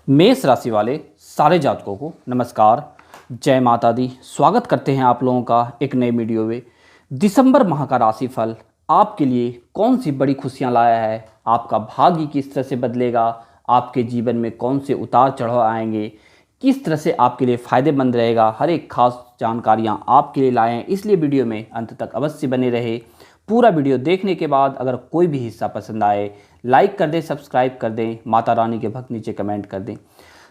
मेष राशि वाले सारे जातकों को नमस्कार, जय माता दी। स्वागत करते हैं आप लोगों का एक नए वीडियो में। दिसंबर माह का राशिफल आपके लिए कौन सी बड़ी खुशियां लाया है, आपका भाग्य किस तरह से बदलेगा, आपके जीवन में कौन से उतार चढ़ाव आएंगे, किस तरह से आपके लिए फ़ायदेमंद रहेगा, हर एक खास जानकारियाँ आपके लिए लाए हैं। इसलिए वीडियो में अंत तक अवश्य बने रहे। पूरा वीडियो देखने के बाद अगर कोई भी हिस्सा पसंद आए, लाइक कर दें, सब्सक्राइब कर दें, माता रानी के भक्त नीचे कमेंट कर दें।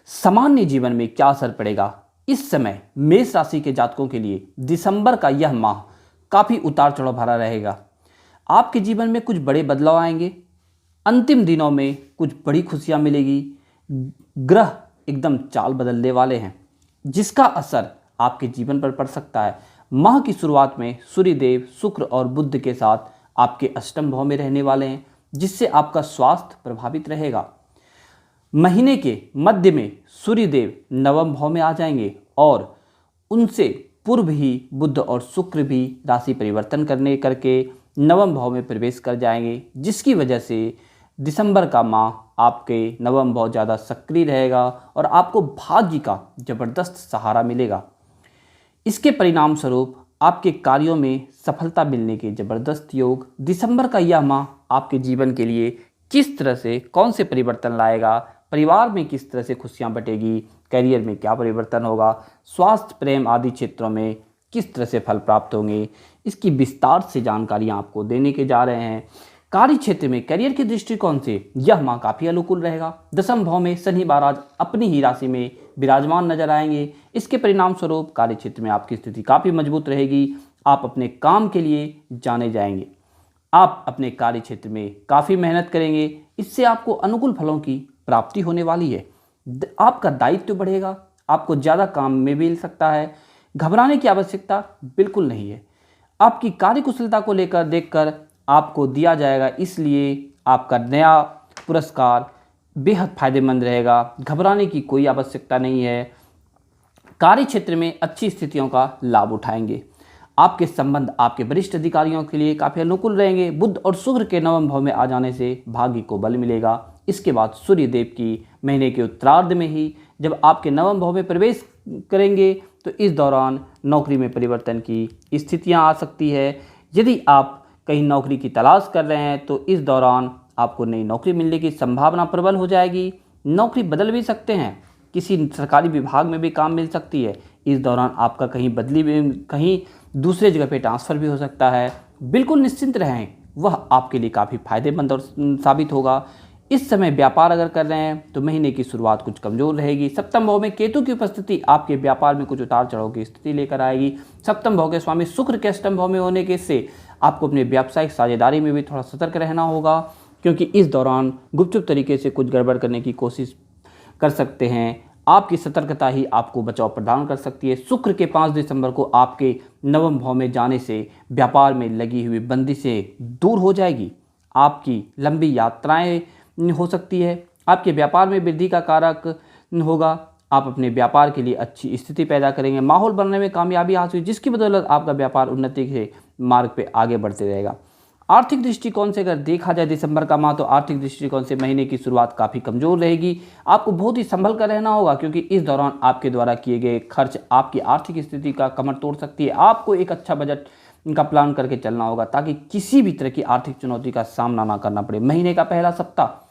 सामान्य जीवन में क्या असर पड़ेगा इस समय मेष राशि के जातकों के लिए दिसंबर का यह माह काफ़ी उतार चढ़ाव भरा रहेगा। आपके जीवन में कुछ बड़े बदलाव आएंगे। अंतिम दिनों में कुछ बड़ी खुशियां मिलेगी। ग्रह एकदम चाल बदलने वाले हैं, जिसका असर आपके जीवन पर पड़ सकता है। माह की शुरुआत में सूर्यदेव शुक्र और बुध के साथ आपके अष्टम भाव में रहने वाले हैं, जिससे आपका स्वास्थ्य प्रभावित रहेगा। महीने के मध्य में सूर्यदेव नवम भाव में आ जाएंगे और उनसे पूर्व ही बुध और शुक्र भी राशि परिवर्तन करके नवम भाव में प्रवेश कर जाएंगे, जिसकी वजह से दिसंबर का माह आपके नवम भाव ज़्यादा सक्रिय रहेगा और आपको भाग्य का जबरदस्त सहारा मिलेगा। इसके परिणाम स्वरूप आपके कार्यों में सफलता मिलने के जबरदस्त योग। दिसंबर का यह माह आपके जीवन के लिए किस तरह से कौन से परिवर्तन लाएगा, परिवार में किस तरह से खुशियां बटेगी, करियर में क्या परिवर्तन होगा, स्वास्थ्य प्रेम आदि क्षेत्रों में किस तरह से फल प्राप्त होंगे, इसकी विस्तार से जानकारियां आपको देने के जा रहे हैं। कार्य क्षेत्र में करियर के दृष्टिकोण से यह माह काफ़ी अनुकूल रहेगा। दसम भाव में शनि महाराज अपनी ही राशि में विराजमान नजर आएंगे। इसके परिणाम स्वरूप कार्य क्षेत्र में आपकी स्थिति काफ़ी मजबूत रहेगी। आप अपने काम के लिए जाने जाएंगे। आप अपने कार्य क्षेत्र में काफ़ी मेहनत करेंगे, इससे आपको अनुकूल फलों की प्राप्ति होने वाली है। आपका दायित्व बढ़ेगा, आपको ज़्यादा काम में मिल सकता है। घबराने की आवश्यकता बिल्कुल नहीं है। आपकी कार्यकुशलता को लेकर देखकर आपको दिया जाएगा, इसलिए आपका नया पुरस्कार बेहद फायदेमंद रहेगा। घबराने की कोई आवश्यकता नहीं है। कार्य क्षेत्र में अच्छी स्थितियों का लाभ उठाएंगे। आपके संबंध आपके वरिष्ठ अधिकारियों के लिए काफ़ी अनुकूल रहेंगे। बुध और शुक्र के नवम भाव में आ जाने से भाग्य को बल मिलेगा। इसके बाद सूर्यदेव की महीने के उत्तरार्ध में ही जब आपके नवम भाव में प्रवेश करेंगे तो इस दौरान नौकरी में परिवर्तन की स्थितियां आ सकती है। यदि आप कहीं नौकरी की तलाश कर रहे हैं तो इस दौरान आपको नई नौकरी मिलने की संभावना प्रबल हो जाएगी। नौकरी बदल भी सकते हैं, किसी सरकारी विभाग में भी काम मिल सकती है। इस दौरान आपका कहीं दूसरे जगह पे ट्रांसफ़र भी हो सकता है। बिल्कुल निश्चिंत रहें, वह आपके लिए काफ़ी फायदेमंद और साबित होगा। इस समय व्यापार अगर कर रहे हैं तो महीने की शुरुआत कुछ कमज़ोर रहेगी। सप्तम भाव में केतु की उपस्थिति आपके व्यापार में कुछ उतार चढ़ाव की स्थिति लेकर आएगी। सप्तम भाव के स्वामी शुक्र के अष्टम भाव में होने के से आपको अपने व्यावसायिक साझेदारी में भी थोड़ा सतर्क रहना होगा, क्योंकि इस दौरान गुपचुप तरीके से कुछ गड़बड़ करने की कोशिश कर सकते हैं। आपकी सतर्कता ही आपको बचाव प्रदान कर सकती है। शुक्र के 5 दिसंबर को आपके नवम भाव में जाने से व्यापार में लगी हुई बंदिशें दूर हो जाएगी। आपकी लंबी यात्राएं हो सकती है। आपके व्यापार में वृद्धि का कारक होगा। आप अपने व्यापार के लिए अच्छी स्थिति पैदा करेंगे। माहौल बनने में कामयाबी हासिल, जिसकी बदौलत आपका व्यापार उन्नति के मार्ग पे आगे बढ़ते रहेगा। आर्थिक दृष्टिकोण से अगर देखा जाए दिसंबर का माह, तो आर्थिक दृष्टिकोण से महीने की शुरुआत काफ़ी कमज़ोर रहेगी। आपको बहुत ही संभल कर रहना होगा, क्योंकि इस दौरान आपके द्वारा किए गए खर्च आपकी आर्थिक स्थिति का कमर तोड़ सकती है। आपको एक अच्छा बजट का प्लान करके चलना होगा, ताकि किसी भी तरह की आर्थिक चुनौती का सामना ना करना पड़े। महीने का पहला सप्ताह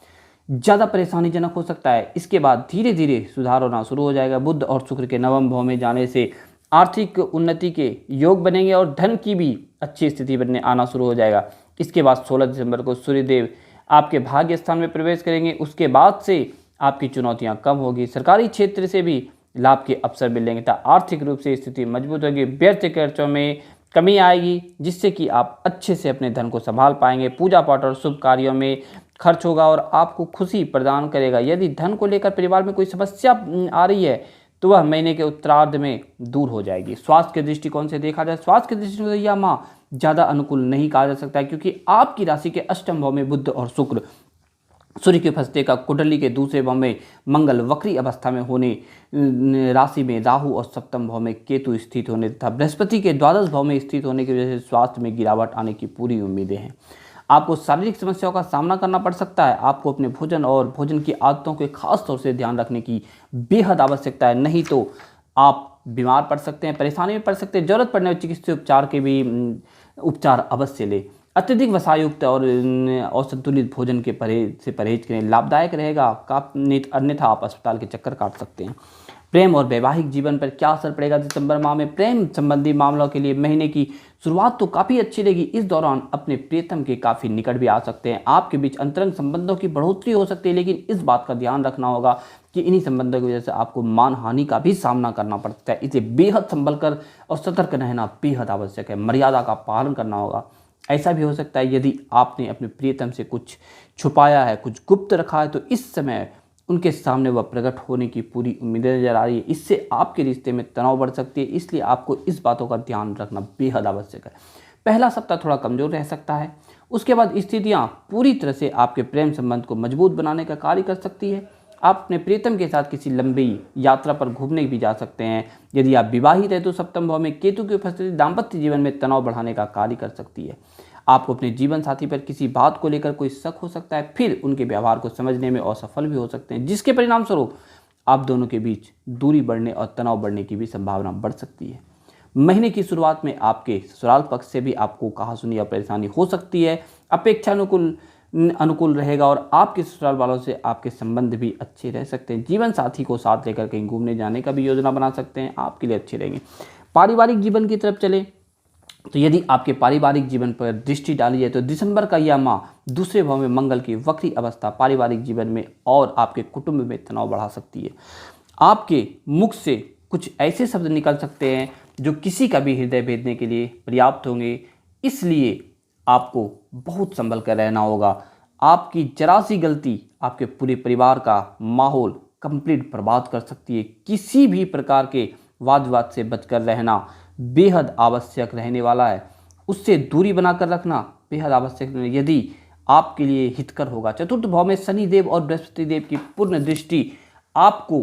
ज़्यादा परेशानीजनक हो सकता है। इसके बाद धीरे धीरे सुधार होना शुरू हो जाएगा। बुध और शुक्र के नवम भाव में जाने से आर्थिक उन्नति के योग बनेंगे और धन की भी अच्छी स्थिति बनने आना शुरू हो जाएगा। इसके बाद 16 दिसंबर को सूर्यदेव आपके भाग्य स्थान में प्रवेश करेंगे। उसके बाद से आपकी चुनौतियां कम होगी। सरकारी क्षेत्र से भी लाभ के अवसर मिलेंगे तथा आर्थिक रूप से स्थिति मजबूत होगी। व्यर्थ खर्चों में कमी आएगी, जिससे कि आप अच्छे से अपने धन को संभाल पाएंगे। पूजा पाठ और शुभ कार्यों में खर्च होगा और आपको खुशी प्रदान करेगा। यदि धन को लेकर परिवार में कोई समस्या आ रही है तो वह महीने के उत्तरार्ध में दूर हो जाएगी। स्वास्थ्य के दृष्टिकोण से देखा जाए, स्वास्थ्य के दृष्टिकोण से यह माह ज़्यादा अनुकूल नहीं कहा जा सकता है, क्योंकि आपकी राशि के अष्टम भाव में बुध और शुक्र, सूर्य के फंसते का कुंडली के दूसरे भाव में मंगल वक्री अवस्था में होने, राशि में राहु और सप्तम भाव में केतु स्थित होने तथा बृहस्पति के द्वादश भाव में स्थित होने की वजह से स्वास्थ्य में गिरावट आने की पूरी उम्मीदें हैं। आपको शारीरिक समस्याओं का सामना करना पड़ सकता है। आपको अपने भोजन और भोजन की आदतों के खास तौर से ध्यान रखने की बेहद आवश्यकता है, नहीं तो आप बीमार पड़ सकते हैं, परेशानी में पड़ सकते हैं। जरूरत पड़ने पर चिकित्सीय उपचार के भी उपचार अवश्य लें। अत्यधिक वसायुक्त और असंतुलित भोजन के परहेज करें, लाभदायक रहेगा। अन्यथा आप अस्पताल के चक्कर काट सकते हैं। प्रेम और वैवाहिक जीवन पर क्या असर पड़ेगा दिसंबर माह में? प्रेम संबंधी मामलों के लिए महीने की शुरुआत तो काफ़ी अच्छी रहेगी। इस दौरान अपने प्रियतम के काफ़ी निकट भी आ सकते हैं। आपके बीच अंतरंग संबंधों की बढ़ोतरी हो सकती है, लेकिन इस बात का ध्यान रखना होगा कि इन्हीं संबंधों की वजह से आपको मानहानि का भी सामना करना पड़ सकता है। इसे बेहद संभल कर और सतर्क रहना बेहद आवश्यक है। मर्यादा का पालन करना होगा। ऐसा भी हो सकता है यदि आपने अपने प्रियतम से कुछ छुपाया है, कुछ गुप्त रखा है, तो इस समय उनके सामने वह प्रकट होने की पूरी उम्मीदें नजर आ रही है। इससे आपके रिश्ते में तनाव बढ़ सकती है, इसलिए आपको इस बातों का ध्यान रखना बेहद आवश्यक है। पहला सप्ताह थोड़ा कमज़ोर रह सकता है, उसके बाद स्थितियाँ पूरी तरह से आपके प्रेम संबंध को मजबूत बनाने का कार्य कर सकती है। आप अपने प्रियतम के साथ किसी लंबी यात्रा पर घूमने भी जा सकते हैं। यदि आप विवाहित हैं तो सप्तम भाव में केतु की उपस्थिति दाम्पत्य जीवन में तनाव बढ़ाने का कार्य कर सकती है। आपको अपने जीवन साथी पर किसी बात को लेकर कोई शक हो सकता है, फिर उनके व्यवहार को समझने में असफल भी हो सकते हैं, जिसके परिणाम स्वरूप आप दोनों के बीच दूरी बढ़ने और तनाव बढ़ने की भी संभावना बढ़ सकती है। महीने की शुरुआत में आपके ससुराल पक्ष से भी आपको कहासुनी या परेशानी हो सकती है। अनुकूल रहेगा और आपके ससुराल वालों से आपके संबंध भी अच्छे रह सकते हैं। जीवन साथी को साथ लेकर कहीं घूमने जाने का भी योजना बना सकते हैं, आपके लिए अच्छे रहेंगे। पारिवारिक जीवन की तरफ चले तो यदि आपके पारिवारिक जीवन पर दृष्टि डाली जाए तो दिसंबर का यह माह दूसरे भाव में मंगल की वक्री अवस्था पारिवारिक जीवन में और आपके कुटुंब में तनाव बढ़ा सकती है। आपके मुख से कुछ ऐसे शब्द निकल सकते हैं जो किसी का भी हृदय भेदने के लिए पर्याप्त होंगे, इसलिए आपको बहुत संभल कर रहना होगा। आपकी जरा सी गलती आपके पूरे परिवार का माहौल कंप्लीट बर्बाद कर सकती है। किसी भी प्रकार के वाद विवाद से बचकर रहना बेहद आवश्यक रहने वाला है। उससे दूरी बनाकर रखना बेहद आवश्यक है, यदि आपके लिए हितकर होगा। चतुर्थ भाव में शनि देव और बृहस्पति देव की पूर्ण दृष्टि आपको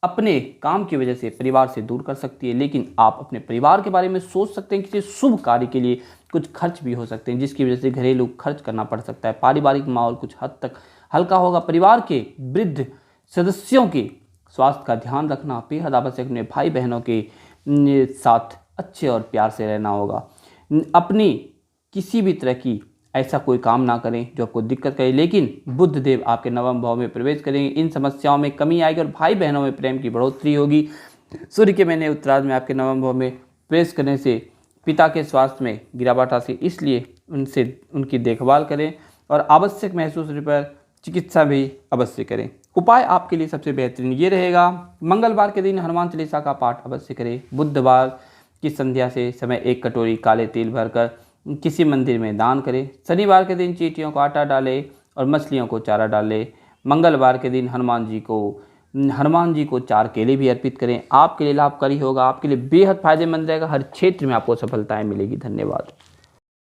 अपने काम की वजह से परिवार से दूर कर सकती है, लेकिन आप अपने परिवार के बारे में सोच सकते हैं। किसी शुभ कार्य के लिए कुछ खर्च भी हो सकते हैं, जिसकी वजह से घरेलू खर्च करना पड़ सकता है। पारिवारिक माहौल कुछ हद तक हल्का होगा। परिवार के वृद्ध सदस्यों के स्वास्थ्य का ध्यान रखना बेहद आवश्यक है। भाई बहनों के साथ अच्छे और प्यार से रहना होगा। अपनी किसी भी तरह की ऐसा कोई काम ना करें जो आपको दिक्कत करे, लेकिन बुध देव आपके नवम भाव में प्रवेश करेंगे, इन समस्याओं में कमी आएगी और भाई बहनों में प्रेम की बढ़ोतरी होगी। सूर्य के महीने उत्तरार्ध में आपके नवम भाव में प्रवेश करने से पिता के स्वास्थ्य में गिरावट आ सकती है, इसलिए उनकी देखभाल करें और आवश्यक महसूस होने पर चिकित्सा भी अवश्य करें। उपाय आपके लिए सबसे बेहतरीन ये रहेगा, मंगलवार के दिन हनुमान चालीसा का पाठ अवश्य करें। बुधवार की संध्या से समय 1 कटोरी काले तिल भरकर किसी मंदिर में दान करें। शनिवार के दिन चींटियों को आटा डालें और मछलियों को चारा डालें। मंगलवार के दिन हनुमान जी को 4 केले भी अर्पित करें। आपके लिए लाभकारी होगा, आपके लिए बेहद फायदेमंद रहेगा। हर क्षेत्र में आपको सफलताएं मिलेगी। धन्यवाद।